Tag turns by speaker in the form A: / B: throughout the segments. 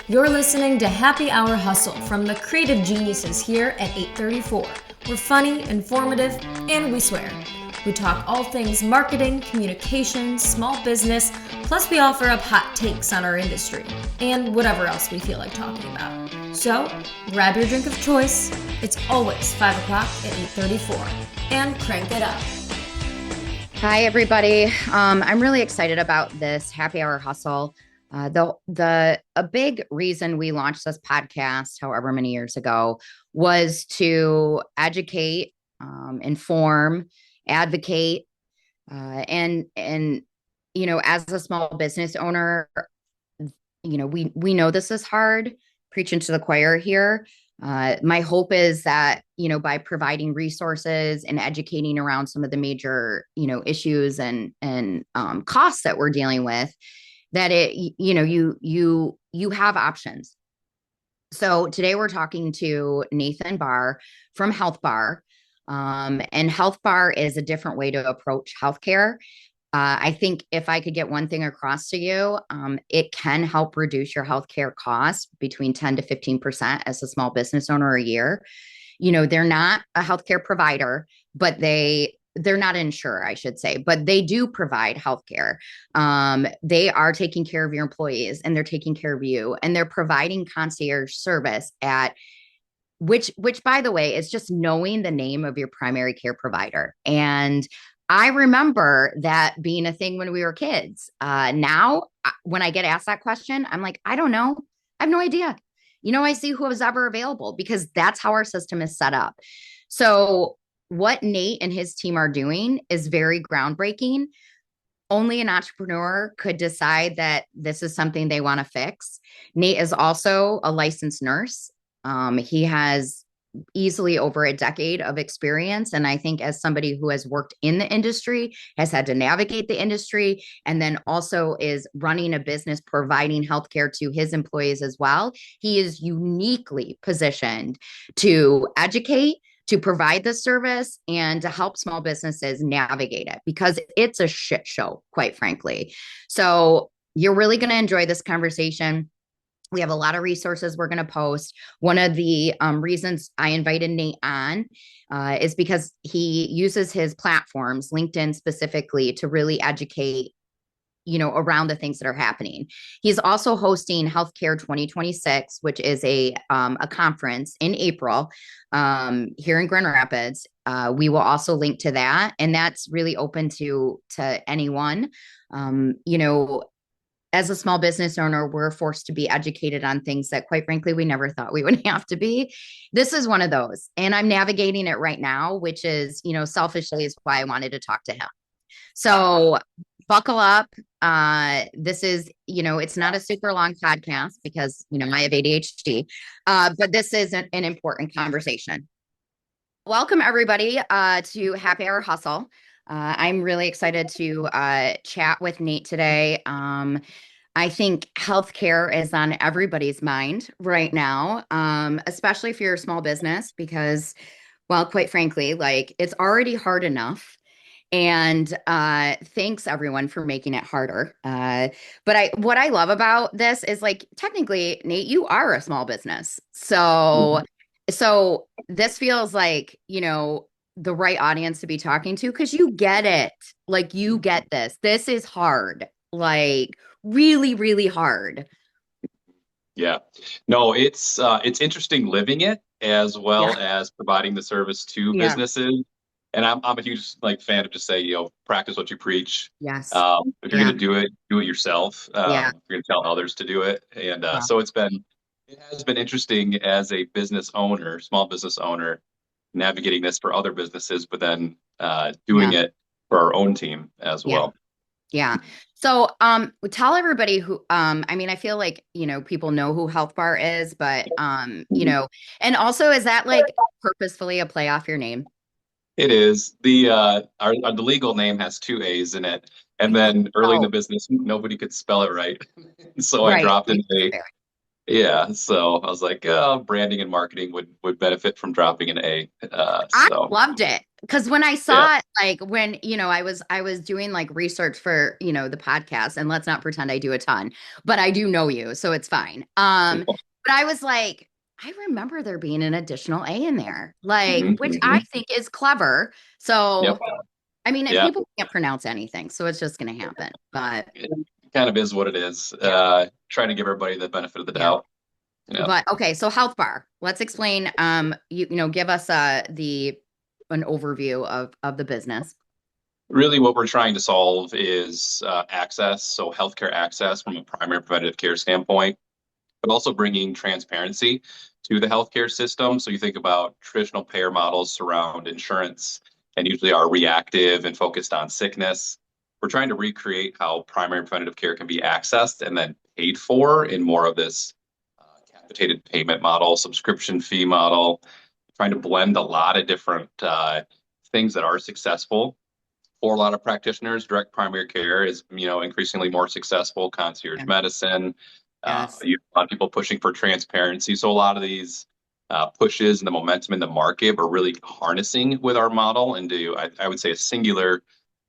A: You're listening to Happy Hour Hustle from the creative geniuses here at 834. We're funny, informative, and we swear. We talk all things marketing, communication, small business, plus we offer up hot takes on our industry and whatever else we feel like talking about. So, grab your drink of choice. It's always 5 o'clock at 834. And crank it up.
B: Hi, everybody. I'm really excited about this Happy Hour Hustle. A big reason we launched this podcast, however many years ago, was to educate, inform, advocate, and as a small business owner, we know this is hard. Preaching to the choir here. My hope is that, by providing resources and educating around some of the major, issues and costs that we're dealing with, that you have options. So today we're talking to Nathan Barr from HealthBar. And HealthBar is a different way to approach healthcare. I think if I could get one thing across to you, it can help reduce your healthcare costs between 10 to 15% as a small business owner a year. They're not a healthcare provider, but they're not insurer, I should say, but they do provide healthcare. They are taking care of your employees and they're taking care of you, and they're providing concierge service at which by the way, is just knowing the name of your primary care provider. And I remember that being a thing when we were kids. Now, when I get asked that question, I'm like, I don't know. I have no idea. I see who was ever available because that's how our system is set up. So what Nate and his team are doing is very groundbreaking. Only an entrepreneur could decide that this is something they want to fix. Nate is also a licensed nurse. He has easily over a decade of experience. And I think as somebody who has worked in the industry, has had to navigate the industry, and then also is running a business providing healthcare to his employees as well, he is uniquely positioned to educate, to provide the service, and to help small businesses navigate it because it's a shit show, quite frankly. So you're really going to enjoy this conversation. We have a lot of resources we're going to post. One of the reasons I invited Nate on is because he uses his platforms, LinkedIn specifically, to really educate, around the things that are happening. He's also hosting Healthcare 2026, which is a conference in April here in Grand Rapids. We will also link to that, and that's really open to anyone. As a small business owner, we're forced to be educated on things that, quite frankly, we never thought we would have to be. This is one of those. And I'm navigating it right now, which is, selfishly is why I wanted to talk to him. So buckle up. This is, it's not a super long podcast because, I have ADHD, but this is an important conversation. Welcome, everybody, to Happy Hour Hustle. I'm really excited to chat with Nate today. I think healthcare is on everybody's mind right now, especially if you're a small business, because, well, quite frankly, like it's already hard enough. And thanks everyone for making it harder. But what I love about this is, like, technically, Nate, you are a small business. So this feels like, the right audience to be talking to because you get it. Like, you get this. This is hard. Like, really, really hard.
C: Yeah. No, it's interesting living it as well as providing the service to businesses. And I'm a huge fan of just say, practice what you preach.
B: Yes.
C: If you're going to do it yourself. If you're going to tell others to do it. And so it has been interesting as a business owner, small business owner, navigating this for other businesses, but then doing it for our own team as well.
B: Yeah. So tell everybody who, I feel like, people know who HealthBar is, but, and also, is that like purposefully a play off your name?
C: It is. The legal name has two A's in it. And then early in the business, nobody could spell it right. So I dropped an A. Yeah, so I was like, branding and marketing would benefit from dropping an A.
B: I loved it. because when I
C: Yeah.
B: saw it, like when, I was doing like research for, the podcast, and let's not pretend I do a ton, but I do know you, so it's fine. But I was like, I remember there being an additional A in there, like, which I
C: Mhm.
B: think is clever.
C: Yep.
B: So, I mean, and
C: Yeah.
B: people can't pronounce anything, so it's just going to happen. But
C: It kind of is what it is.
B: yeah,
C: Trying to give everybody the benefit of the
B: yeah.
C: doubt. Yeah.
B: But okay, so health bar. Let's explain. Give us the an overview of the business.
C: Really, what we're trying to solve is access, so healthcare access from a primary preventative care standpoint, but also bringing transparency to the healthcare system. So you think about traditional payer models surround insurance and usually are reactive and focused on sickness. We're trying to recreate how primary preventative care can be accessed and then paid for in more of this capitated payment model, subscription fee model, trying to blend a lot of different things that are successful for a lot of practitioners. Direct primary care is, increasingly more successful. Concierge
B: Yeah.
C: medicine,
B: Yes.
C: a lot of people pushing for transparency. So a lot of these pushes and the momentum in the market are really harnessing with our model into, I would say, a singular,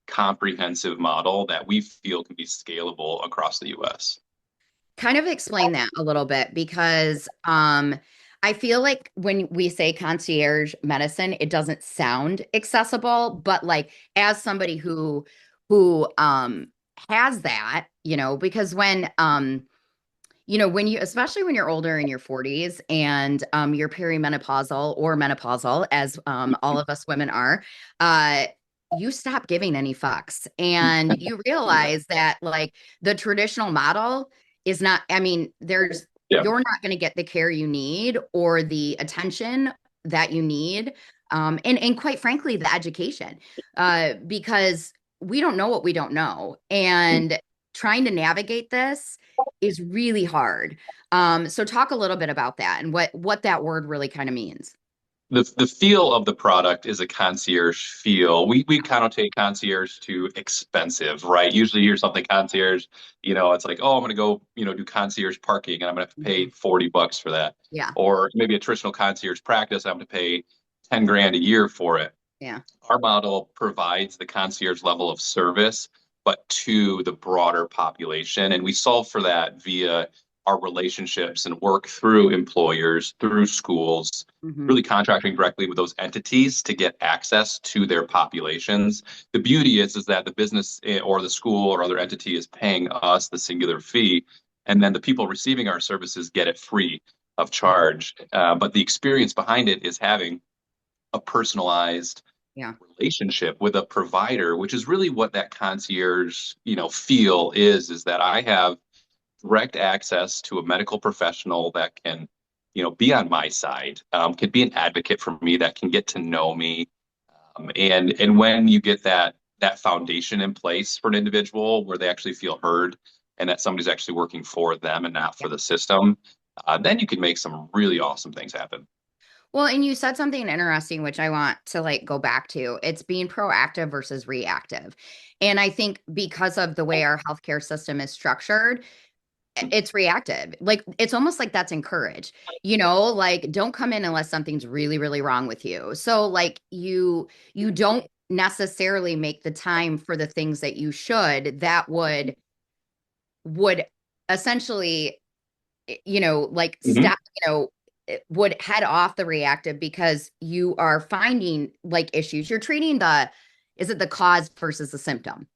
C: comprehensive model that we feel can be scalable across the U.S.
B: Kind of explain that a little bit because I feel like when we say concierge medicine, it doesn't sound accessible, but like as somebody who has that, because when you, especially when you're older in your 40s and you're perimenopausal or menopausal, as all of us women are, uh, you stop giving any fucks and you realize that like the traditional model is not, I mean,
C: Yeah.
B: you're not going to get the care you need or the attention that you need. And quite frankly, the education, because we don't know what we don't know. And trying to navigate this is really hard. So talk a little bit about that and what that word really kind of means.
C: The feel of the product is a concierge feel. We connotate concierge to expensive, right? Usually you hear something concierge, it's like, oh, I'm gonna go, do concierge parking and I'm gonna have to pay
B: Mhm.
C: $40 for that.
B: Yeah,
C: Or maybe a traditional concierge practice, I'm gonna pay 10 grand a year for it.
B: yeah,
C: Our model provides the concierge level of service, but to the broader population. And we solve for that via our relationships and work through employers, through schools,
B: hmm,
C: really contracting directly with those entities to get access to their populations. The beauty is that the business or the school or other entity is paying us the singular fee, and then the people receiving our services get it free of charge. But the experience behind it is having a personalized
B: yeah.
C: relationship with a provider, which is really what that concierge, feel is that I have direct access to a medical professional that can, be on my side, can be an advocate for me, that can get to know me. And when you get that foundation in place for an individual where they actually feel heard and that somebody's actually working for them and not
B: Yeah.
C: for the system, then you can make some really awesome things happen.
B: Well, and you said something interesting, which I want to like go back to. It's being proactive versus reactive. And I think because of the way our healthcare system is structured, it's reactive. Like it's almost like that's encouraged. Like don't come in unless something's really, really wrong with you. So like you don't necessarily make the time for the things that you should that would essentially like
C: Mhm.
B: stop, it would head off the reactive because you are finding like issues. You're treating is it the cause versus the symptom?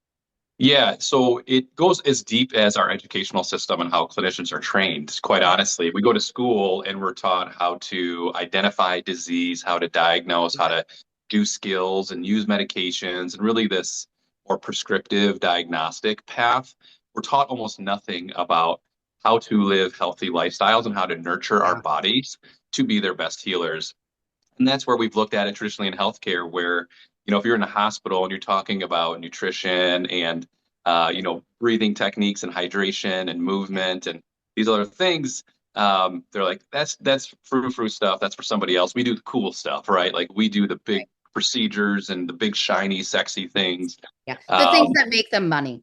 C: Yeah, so it goes as deep as our educational system and how clinicians are trained. Quite
B: Yeah.
C: honestly, we go to school and we're taught how to identify disease, how to diagnose, how
B: Yeah.
C: to do skills and use medications, and really this more prescriptive diagnostic path. We're taught almost nothing about how to live healthy lifestyles and how to nurture our
B: Yeah.
C: bodies to be their best healers. And that's where we've looked at it traditionally in healthcare, where, if you're in a hospital and you're talking about nutrition and, breathing techniques and hydration and
B: Yeah.
C: movement and these other things, they're like, that's frou-frou stuff. That's for somebody else. We do the cool stuff, right? Like we do the big
B: Right.
C: procedures and the big, shiny, sexy things.
B: Yeah. The things
C: Um,
B: that make them money.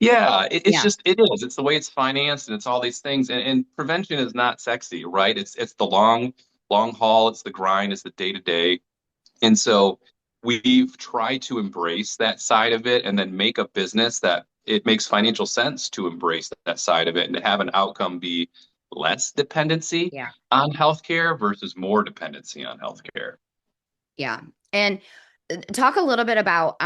C: yeah, it's
B: Yeah.
C: just it is. It's the way it's financed and it's all these things. And prevention is not sexy, right? It's the long haul, it's the grind, it's the day to day. And so we've tried to embrace that side of it and then make a business that it makes financial sense to embrace that side of it and to have an outcome be less dependency
B: Yeah.
C: on healthcare versus more dependency on healthcare.
B: Yeah. And talk a little bit about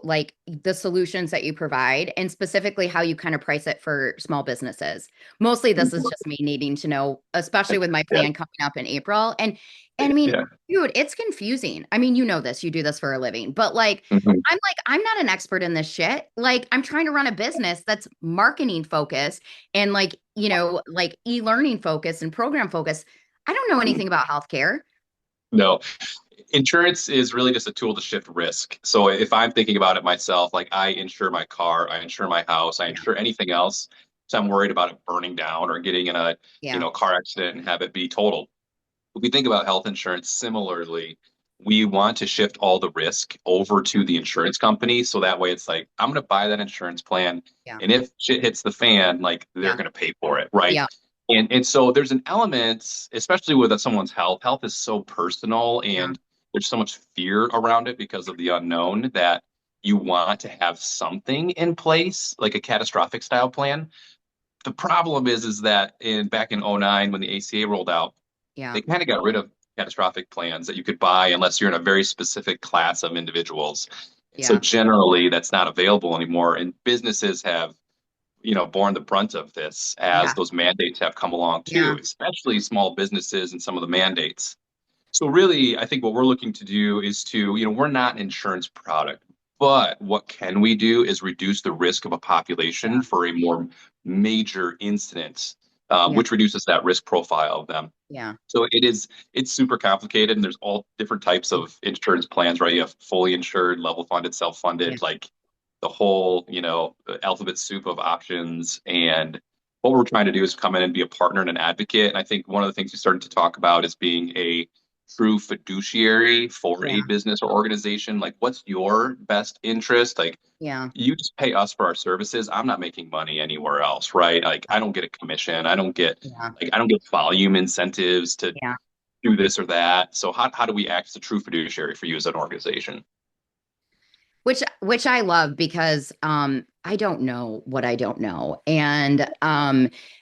B: like the solutions that you provide and specifically how you kind of price it for small businesses. Mostly this is just me needing to know, especially with my
C: Yeah,
B: plan coming up in April. And I mean,
C: yeah.
B: dude, it's confusing. I mean, you know this, you do this for a living, but
C: Mhm.
B: I'm not an expert in this shit. Like I'm trying to run a business that's marketing focused and like e-learning focused and program focused. I don't know anything about healthcare.
C: No, insurance is really just a tool to shift risk. So if I'm thinking about it myself, like I insure my car, I insure my house, I
B: Yeah.
C: insure anything else. So I'm worried about it burning down or getting in a,
B: Yeah.
C: car accident and have it be totaled. If we think about health insurance similarly, we want to shift all the risk over to the insurance company. So that way it's like, I'm going to buy that insurance plan.
B: Yeah.
C: And if shit hits the fan, like they're
B: Yeah.
C: going to pay for it. Right.
B: Yeah.
C: And so there's an element, especially with someone's health. Health is so personal
B: Yeah.
C: and there's so much fear around it because of the unknown that you want to have something in place, like a catastrophic style plan. The problem is that back in '09 when the ACA rolled out,
B: Yeah.
C: they kind of got rid of catastrophic plans that you could buy unless you're in a very specific class of individuals. And so
B: Yeah.
C: generally that's not available anymore. And businesses have, borne the brunt of this as
B: Yeah.
C: those mandates have come along
B: Yeah.
C: too, especially small businesses and some of the mandates. So really, I think what we're looking to do is to, we're not an insurance product, but what can we do is reduce the risk of a population for a more major incident,
B: Yeah.
C: which reduces that risk profile of them.
B: Yeah.
C: So it's super complicated and there's all different types of insurance plans, right? You have fully insured, level funded,
B: Yeah.
C: self-funded, like the whole, alphabet soup of options. And what we're trying to do is come in and be a partner and an advocate. And I think one of the things we started to talk about is being a true fiduciary for
B: Yeah.
C: a business or organization. Like, what's your best interest? Like,
B: Yeah.
C: you just pay us for our services. I'm not making money anywhere else, right? Like I don't get a commission.
B: Yeah.
C: I don't get volume incentives to
B: Yeah.
C: do this or that. So how do we act as a true fiduciary for you as an organization?
B: Which I love because I don't know what I don't know. And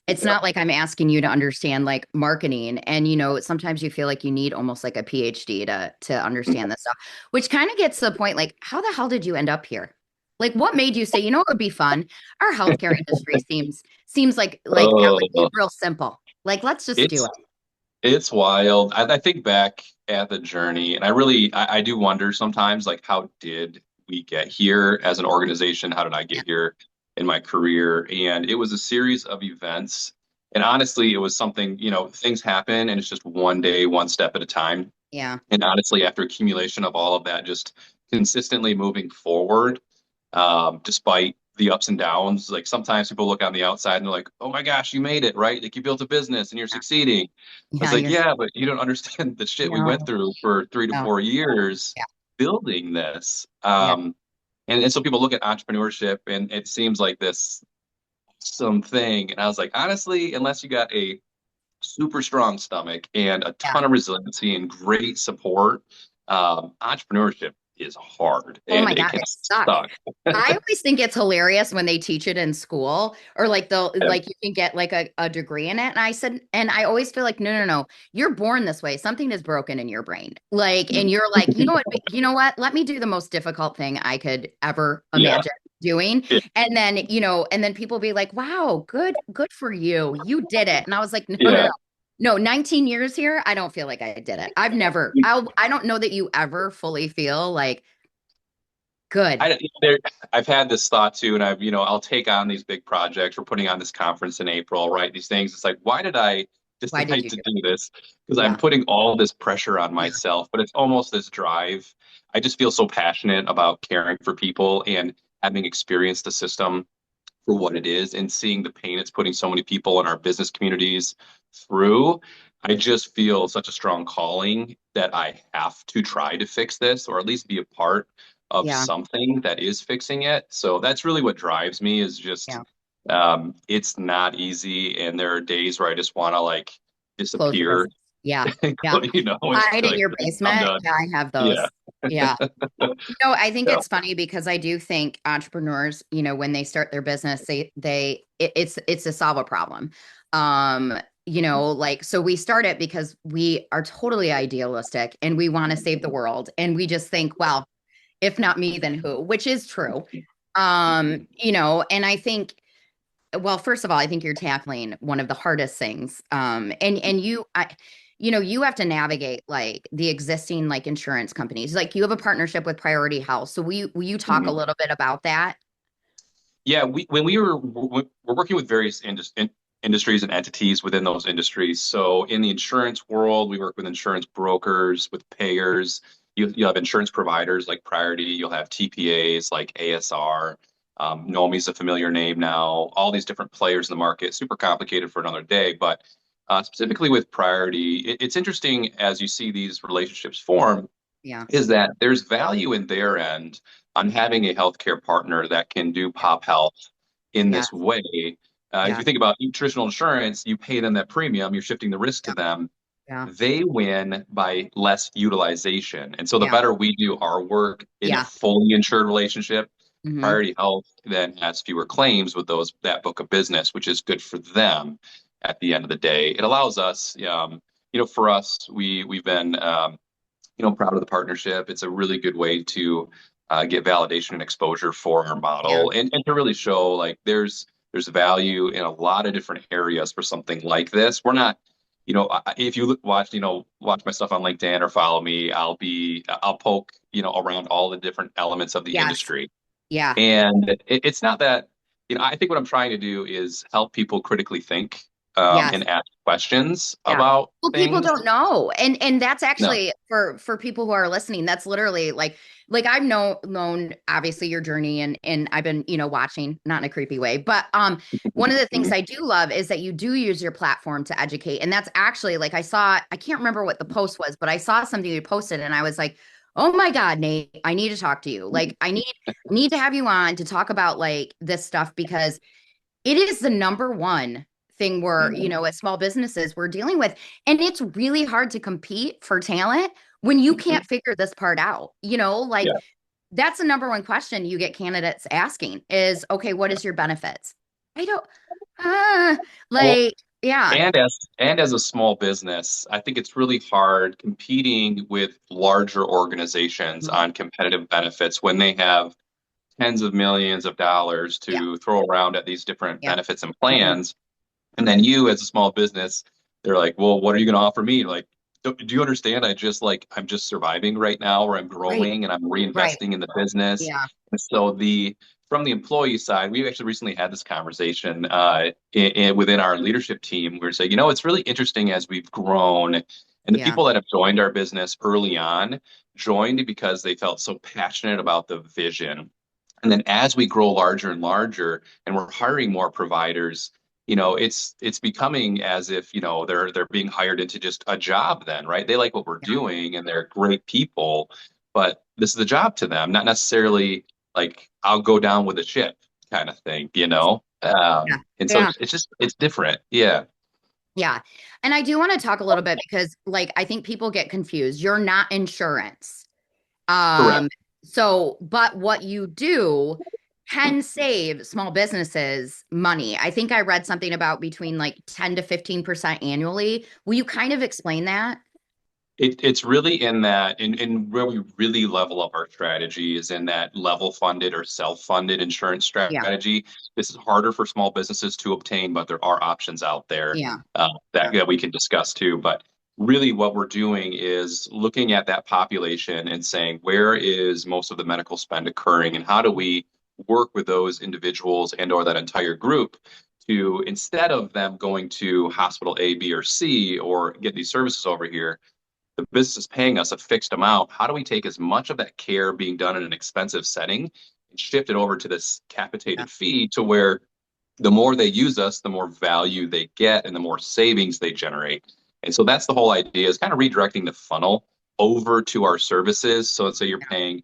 B: it's
C: Yep.
B: not like I'm asking you to understand like marketing. And sometimes you feel like you need almost like a PhD to understand this stuff, which kind of gets to the point like, how the hell did you end up here? Like what made you say, it would be fun? Our healthcare industry seems like everything's
C: Oh,
B: real simple. Like, let's just do
C: it's
B: it.
C: it's wild. I think back at the journey, and I do wonder sometimes, like, how did we get here as an organization? How did I
B: Yeah.
C: get here in my career? And it was a series of events. And honestly, it was something, things happen and it's just one day, one step at a time.
B: Yeah.
C: And honestly, after accumulation of all of that, just consistently moving forward, despite the ups and downs. Like sometimes people look on the outside and they're like, "Oh my gosh, you made it, right? Like you built a business and you're succeeding." I was
B: Yeah.
C: like,
B: You're
C: "Yeah, but you don't understand the shit we went
B: no,
C: through for 3 to 4 years
B: yeah.
C: building this."
B: Yeah.
C: And so people look at entrepreneurship and it seems like this some thing. And I was like, honestly, unless you got a super strong stomach and a
B: Yeah.
C: ton of resiliency and great support, entrepreneurship is hard
B: Oh
C: and
B: my
C: it
B: God,
C: can
B: it sucks.
C: suck.
B: I always think it's hilarious when they teach it in school or like they'll
C: Yeah.
B: like you can get like a degree in it. And I said, and I always feel like, no, no, no, you're born this way. Something is broken in your brain. Like, and you're like, you know what? Let me do the most difficult thing I could ever
C: Yeah.
B: imagine doing. And then people be like, wow, good for you. You did it. And I was like, no, no, no.
C: Yeah.
B: No, 19 years here, I don't feel like I did it. I don't know that you ever fully feel like good.
C: I've had this thought too, and I'll take on these big projects. We're putting on this conference in April, right? These things. It's like, why did I
B: Why did
C: decide
B: you
C: to
B: do
C: do this? Because I'm
B: Yeah.
C: putting all this pressure on
B: Yeah.
C: myself, but it's almost this drive. I just feel so passionate about caring for people and having experienced the system for what it is and seeing the pain it's putting so many people in our business communities through. I just feel such a strong calling that I have to try to fix this or at least be a part of
B: Yeah.
C: something that is fixing it. So that's really what drives me is just
B: Yeah.
C: it's not easy and there are days where I just want to like
B: Close the
C: disappear.
B: business. Yeah. Yeah.
C: And
B: Hide in
C: like,
B: your
C: I'm
B: basement.
C: done.
B: Yeah, I have
C: Yeah.
B: those. Yeah. I think
C: Yeah.
B: it's funny because I do think entrepreneurs, when they start their business, it's to solve a problem. Um, like, so we start it because we are totally idealistic and we want to save the world. And we just think, well, if not me, then who? Which is true. And I think, well, first of all, I think you're tackling one of the hardest things. And you have to navigate like the existing like insurance companies. Like you have a partnership with Priority Health. So will you talk a
C: Mhm.
B: little bit about that?
C: Yeah, we're working with various industries and entities within those industries. So in the insurance world, we work with insurance brokers, with payers. You have insurance providers like Priority. You'll have TPAs like ASR. Nomi's a familiar name now. All these different players in the market. Super complicated for another day, but specifically with Priority, it's interesting as you see these relationships form
B: Yeah.
C: is that there's value in their end on having a healthcare partner that can do pop health in
B: Yeah.
C: this way. If
B: Yeah.
C: you think about traditional insurance, you pay them that premium, you're shifting the risk to
B: Yeah.
C: them.
B: Yeah.
C: They win by less utilization. And so the
B: Yeah.
C: better we do our work in a
B: Yeah.
C: fully insured relationship,
B: Hmm.
C: Priority Health then has fewer claims with that book of business, which is good for them at the end of the day. It allows us, for us, we've been proud of the partnership. It's a really good way to get validation and exposure for our
B: Yeah.
C: model and to really show like there's value in a lot of different areas for something like this. We're not, if you watch my stuff on LinkedIn or follow me, I'll poke, around all the different elements of the
B: Yes.
C: industry.
B: Yeah.
C: And it's not that, I think what I'm trying to do is help people critically think
B: Yes.
C: and ask questions
B: Yeah.
C: about
B: Well, people
C: things.
B: don't know. And that's
C: No.
B: actually for people who are listening, that's literally like I've known obviously your journey and I've been, watching, not in a creepy way. But one of the things I do love is that you do use your platform to educate. And that's actually like I can't remember what the post was, but I saw something you posted and I was like, "Oh my God, Nate, I need to talk to you. Like I need to have you on to talk about like this stuff because it is the number one thing we're, as small businesses we're dealing with. And it's really hard to compete for talent when you can't figure this part out. Like
C: Yeah.
B: that's the number one question you get candidates asking is, okay, what is your benefits? I don't, uh,
C: Well,
B: like, yeah,
C: and as a small business, I think it's really hard competing with larger organizations
B: mhm,
C: on competitive benefits when they have tens of millions of dollars
B: yeah,
C: to throw around at these different
B: yeah,
C: benefits and
B: mhm,
C: plans. And then you, as a small business, they're like, "Well, what are you going to offer me?" Like, do you understand? I'm just surviving right now, or I'm
B: right,
C: growing and I'm
B: right,
C: reinvesting in the business.
B: yeah,
C: And so from the employee side, we actually recently had this conversation within our leadership team. We were saying, it's really interesting as we've grown, and the
B: yeah,
C: people that have joined our business early on joined because they felt so passionate about the vision. And then as we grow larger and larger, and we're hiring more providers, it's becoming as if, they're being hired into just a job then, right? They like what we're
B: yeah,
C: doing and they're great people, but this is a job to them, not necessarily like I'll go down with the ship kind of thing.
B: yeah,
C: And so
B: yeah.
C: it's different. Yeah.
B: Yeah. And I do want to talk a little bit because like I think people get confused. You're not insurance.
C: Correct.
B: Um, so, but what you do can save small businesses money. I think I read something about between like 10 to 15% annually. Will you kind of explain that?
C: It's really in that, in where we really level up our strategy is in that level funded or self-funded insurance
B: Yeah.
C: strategy. This is harder for small businesses to obtain, but there are options out there
B: Yeah.
C: that,
B: Yeah.
C: that we can discuss too. But really, what we're doing is looking at that population and saying, where is most of the medical spend occurring, and how do we work with those individuals and or that entire group to, instead of them going to hospital A, B, or C or get these services over here, the business is paying us a fixed amount. How do we take as much of that care being done in an expensive setting and shift it over to this
B: Yeah.
C: capitated fee to where the more they use us, the more value they get and the more savings they generate. And so that's the whole idea is kind of redirecting the funnel over to our services. So let's say you're paying,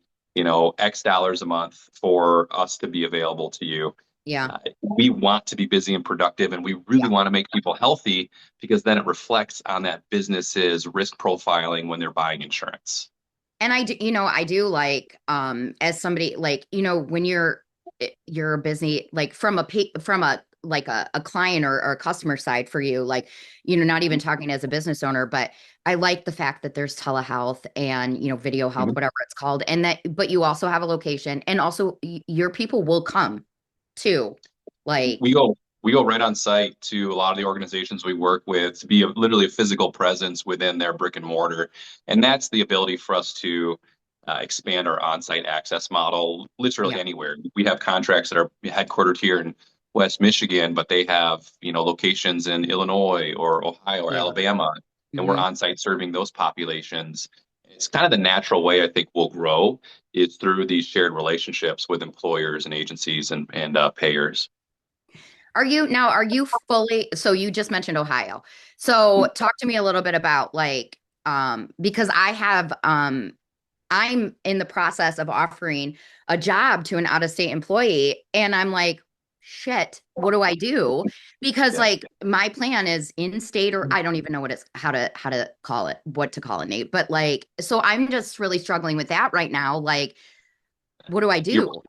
C: X dollars a month for us to be available to you.
B: Yeah.
C: We want to be busy and productive, and we really
B: Yeah.
C: want to make people healthy because then it reflects on that business's risk profiling when they're buying insurance.
B: And I do, I do like, as somebody like, when you're busy, like from a, like a client or a customer side for you, like, not even talking as a business owner, but I like the fact that there's telehealth and, video health,
C: Mhm.
B: whatever it's called. And that, but you also have a location, and also your people will come too.
C: we
B: Like,
C: go we go right on site to a lot of the organizations we work with to be literally a physical presence within their brick and mortar, and that's the ability for us to expand our on-site access model literally
B: yeah,
C: anywhere. We have contracts that are headquartered here in West Michigan, but they have locations in Illinois or Ohio or
B: yeah.
C: Alabama, and we're
B: Hmm.
C: on site serving those populations. It's kind of the natural way I think we'll grow is through these shared relationships with employers and agencies and payers.
B: Are you fully, so you just mentioned Ohio. So talk to me a little bit about like, because I'm in the process of offering a job to an out-of-state employee, and I'm like, shit, what do I do? Because
C: Yeah.
B: like my plan is in state, or I don't even know how to call it, what to call it, Nate. But like, so I'm just really struggling with that right now. Like, what do I
C: Your
B: do?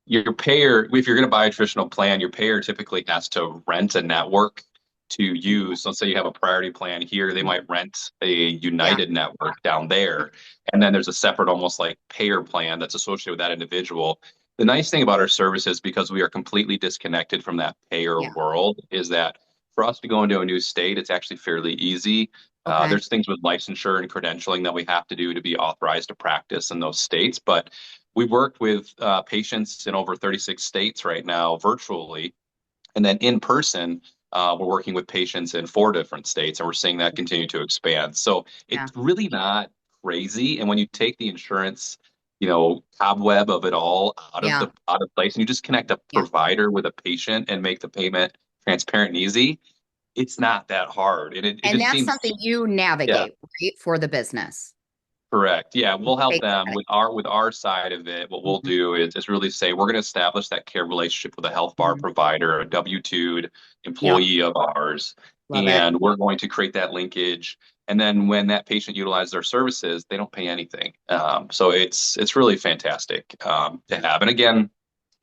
C: your payer, if you're going to buy a traditional plan, your payer typically has to rent a network to use. So let's say you have a priority plan here, they might rent a
B: Yeah,
C: United network down there. And then there's a separate, almost like payer plan that's associated with that individual. The nice thing about our services, because we are completely disconnected from that payer
B: yeah.
C: world, is that for us to go into a new state, it's actually fairly easy.
B: Okay.
C: There's things with licensure and credentialing that we have to do to be authorized to practice in those states. But we've worked with patients in over 36 states right now virtually. And then in person, we're working with patients in 4 different states, and we're seeing that continue to expand. So
B: Yeah,
C: it's really not crazy. And when you take the insurance, cobweb of it all
B: yeah,
C: out of place, and you just connect a
B: yeah.
C: provider with a patient and make the payment transparent and easy, it's not that hard. And it
B: And
C: just
B: that's
C: seems,
B: something you
C: yeah.
B: navigate, right, for the business.
C: Correct. Yeah, we'll help
B: Take
C: them
B: credit.
C: with our side of it. What we'll
B: Mhm,
C: do is really say we're going to establish that care relationship with a health bar
B: mhm.
C: provider, a W-2'd
B: Yep,
C: employee of ours,
B: love it.
C: and we're going to create that linkage. And then when that patient utilizes our services, they don't pay anything. So it's really fantastic to have. And again,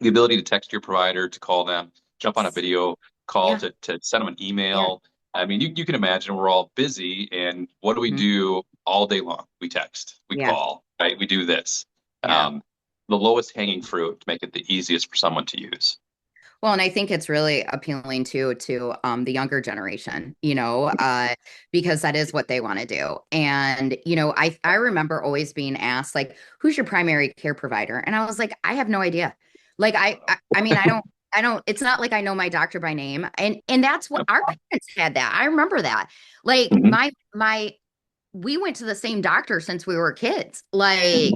C: the ability to text your provider, to call them, jump on a video call,
B: Yeah,
C: to send them an
B: yeah.
C: email. I mean, you can imagine we're all busy, and what do we
B: Mhm.
C: do all day long? We text, we
B: Yeah,
C: call, right? We do this.
B: yeah.
C: Um, the lowest hanging fruit to make it the easiest for someone to use.
B: Well, and I think it's really appealing to the younger generation, because that is what they want to do. And I remember always being asked like, "Who's your primary care provider?" And I was like, "I have no idea." Like I mean, I don't. It's not like I know my doctor by name, and that's what
C: Yep.
B: our parents had that. I remember that. Like
C: Mhm.
B: my we went to the same doctor since we were kids. Like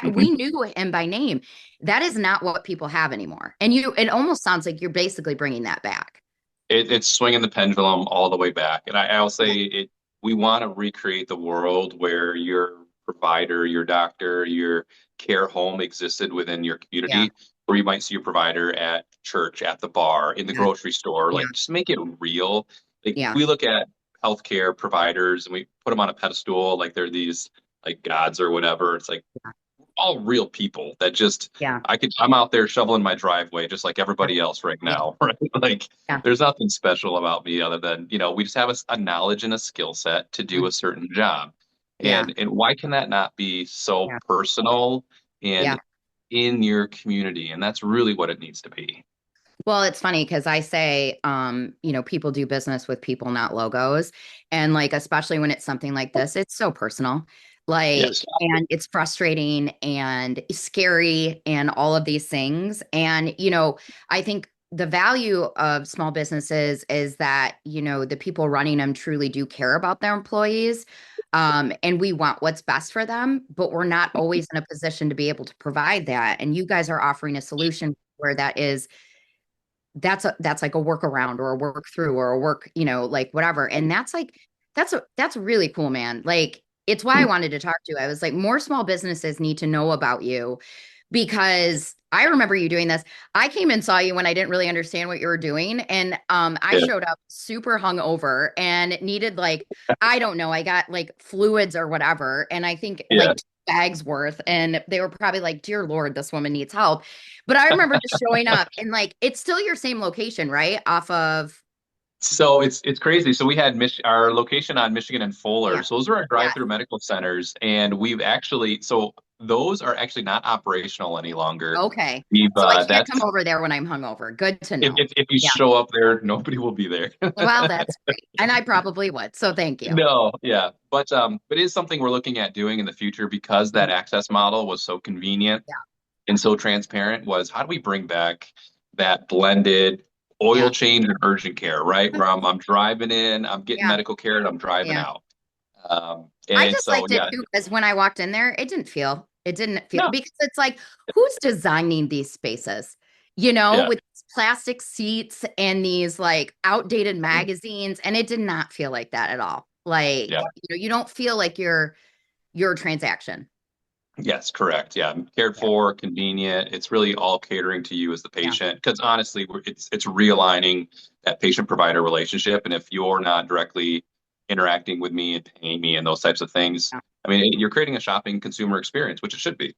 C: Mhm.
B: we knew him by name. That is not what people have anymore. And it almost sounds like you're basically bringing that back.
C: It's swinging the pendulum all the way back. And I'll
B: Yeah,
C: say it, we want to recreate the world where your provider, your doctor, your care home existed within your
B: yeah,
C: community, where you might see your provider at church, at the bar, in the
B: yeah,
C: grocery store.
B: yeah,
C: Like, just make it real. Like,
B: yeah,
C: we look at healthcare providers and we put them on a pedestal like they're these like gods or whatever. It's like all real people that just
B: yeah,
C: I'm out there shoveling my driveway just like everybody else right
B: yeah,
C: now, right? Like
B: yeah,
C: there's nothing special about me other than, we just have a knowledge and a skill set to do
B: mm,
C: a certain job.
B: yeah,
C: And why can that not be so
B: yeah,
C: personal
B: yeah.
C: and in your community? And that's really what it needs to be.
B: Well, it's funny because I say, people do business with people, not logos. And like, especially when it's something like this, it's so personal.
C: Yes.
B: Like, and it's frustrating and scary and all of these things. And, I think the value of small businesses is that, the people running them truly do care about their employees. And we want what's best for them, but we're not always in a position to be able to provide that. And you guys are offering a solution where that's like a workaround or a work through or a work, like whatever. And that's really cool, man. Like it's why I wanted to talk to you. I was like, more small businesses need to know about you because I remember you doing this. I came and saw you when I didn't really understand what you were doing. And I
C: Yeah.
B: showed up super hungover and needed like, I don't know, I got like fluids or whatever. And I think
C: Yeah.
B: like bags worth. And they were probably like, dear Lord, this woman needs help. But I remember just showing up and like, it's still your same location, right? Off of,
C: So it's crazy. So we had our location on Michigan and Fuller.
B: yeah,
C: So those are our
B: yeah.
C: drive-through medical centers, and we've actually those are actually not operational any longer.
B: Okay.
C: We've
B: So I can't
C: that's
B: come over there when I'm hungover. Good to know.
C: if you
B: Yeah.
C: show up there, nobody will be there.
B: Well, that's great. And I probably would. So thank you.
C: No, yeah, but it is something we're looking at doing in the future because that access model was so convenient
B: Yeah.
C: and so transparent. Was how do we bring back that blended oil
B: Yeah.
C: change and urgent care, right? Where I'm driving in, I'm getting
B: Yeah.
C: medical care, and I'm driving
B: Yeah.
C: out.
B: I
C: And
B: just
C: so
B: liked it
C: yeah,
B: too, because when I walked in there, it didn't feel
C: no,
B: because it's like, who's designing these spaces?
C: yeah,
B: With these plastic seats and these like outdated
C: mm,
B: magazines. And it did not feel like that at all. Like,
C: yeah,
B: you don't feel like your transaction.
C: yes, correct. Yeah, cared
B: Yeah.
C: for, convenient. It's really all catering to you as the
B: Yeah.
C: patient. Because honestly, it's realigning that patient-provider relationship. And if you're not directly interacting with me and paying me and those types of things,
B: Yeah.
C: I mean, you're creating a shopping consumer experience, which it should be.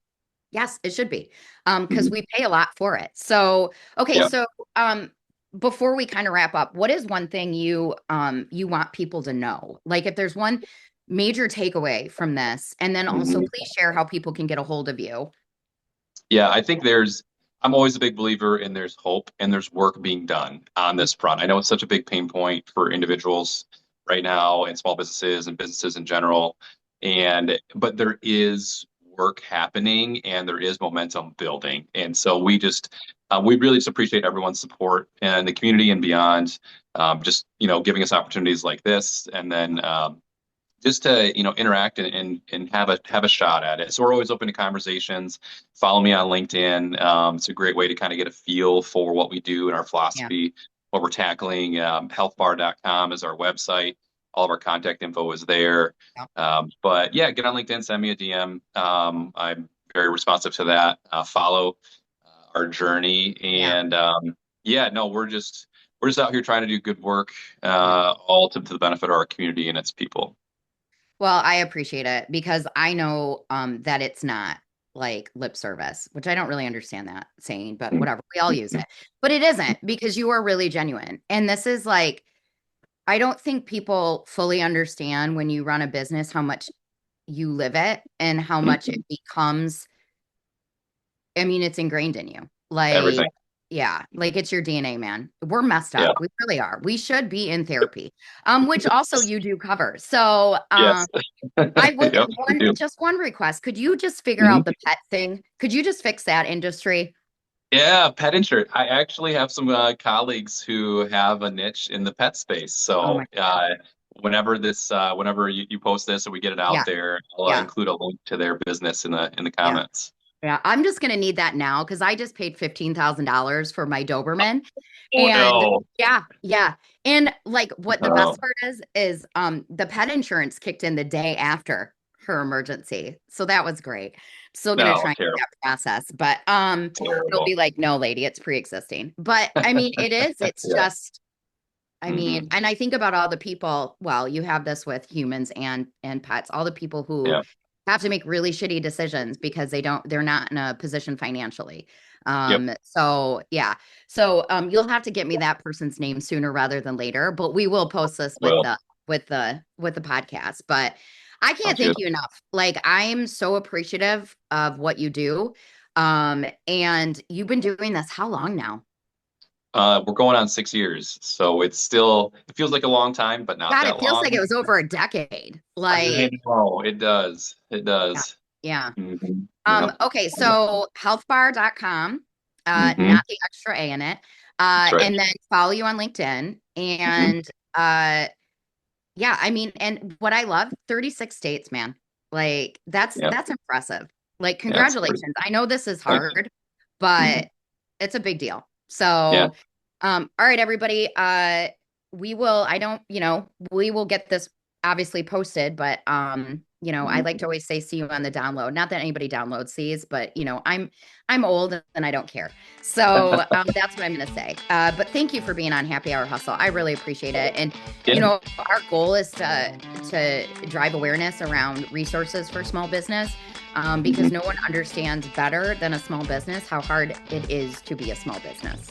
B: Yes, it should be. Because
C: Mhm.
B: we pay a lot for it. So, okay,
C: Yeah.
B: so before we kind of wrap up, what is one thing you want people to know? Like if there's one major takeaway from this, and then also
C: Mhm.
B: please share how people can get a hold of you.
C: Yeah, I think I'm always a big believer in there's hope and there's work being done on this front. I know it's such a big pain point for individuals right now and small businesses and businesses in general. But there is work happening and there is momentum building. And so we really just appreciate everyone's support and the community and beyond, just, giving us opportunities like this. And then, just to interact and have a shot at it. So we're always open to conversations. Follow me on LinkedIn. It's a great way to kind of get a feel for what we do and our
B: Yeah.
C: philosophy, what we're tackling. Healthbar.com is our website. All of our contact info is there.
B: Yeah.
C: But yeah, get on LinkedIn, send me a DM. I'm very responsive to that. Follow our journey,
B: Yeah.
C: and yeah, no, we're just out here trying to do good work,
B: Yeah.
C: all to the benefit of our community and its people.
B: Well, I appreciate it because I know that it's not like lip service, which I don't really understand that saying, but whatever. We all use it. But it isn't because you are really genuine. And this is like, I don't think people fully understand when you run a business how much you live it and how much it becomes. I mean, it's ingrained in you. Like,
C: Everything.
B: yeah, like it's your DNA, man. We're messed
C: Yeah.
B: up. We really are. We should be in therapy, which also you do cover. So,
C: Yes.
B: I would
C: Yep. We do.
B: just one request. Could you just figure
C: Mhm.
B: out the pet thing? Could you just fix that industry?
C: Yeah, pet insurance. I actually have some colleagues who have a niche in the pet space.
B: Oh my
C: So
B: God.
C: whenever you post this and we get it out
B: Yeah,
C: there, I'll
B: yeah,
C: include a link to their business in the
B: yeah,
C: comments.
B: yeah. I'm just gonna need that now because I just paid $15,000 for my Doberman.
C: Oh
B: And
C: no.
B: yeah, yeah. And like what the
C: Oh,
B: best part is the pet insurance kicked in the day after her emergency. So that was great. Still gonna
C: no,
B: try
C: terrible,
B: that process, but it'll be
C: terrible.
B: like, no, lady, it's pre-existing. But I mean, it is, it's
C: Yeah.
B: just I mean,
C: Hmm.
B: and I think about all the people, well, you have this with humans and pets, all the people who
C: Yeah.
B: have to make really shitty decisions because they're not in a position financially.
C: Yep.
B: So yeah. So you'll have to get me that person's name sooner rather than later, but we will post this with
C: Well,
B: the podcast. But I can't
C: sounds good.
B: thank you enough. Like I'm so appreciative of what you do. And you've been doing this how long now?
C: We're going on 6 years, so it feels like a long time, but not
B: God, it
C: that
B: feels like it
C: long.
B: was over a decade.
C: I
B: Like,
C: know it does. It
B: yeah.
C: does.
B: Yeah.
C: Yep.
B: Okay, so healthbar.com,
C: Hmm.
B: not the extra A in it.
C: That's right.
B: And then follow you on LinkedIn.
C: Hmm.
B: And yeah, I mean, and what I love, 36 states, man. Like
C: Yeah.
B: that's impressive. Like,
C: Yeah. It's pretty.
B: congratulations. I know this is
C: Thanks.
B: hard,
C: Mhm.
B: but it's a big deal.
C: Yeah.
B: So, all right, everybody. We will, I don't, we will get this obviously posted, but I like
C: Mhm.
B: to always say see you on the download. Not that anybody downloads these, but I'm old and I don't care. So that's what I'm gonna say. But thank you for being on Happy Hour Hustle. I really appreciate it. And
C: Yeah.
B: our goal is to drive awareness around resources for small business. because
D: Mhm.
B: no one understands better than a small business how hard it is to be a small business.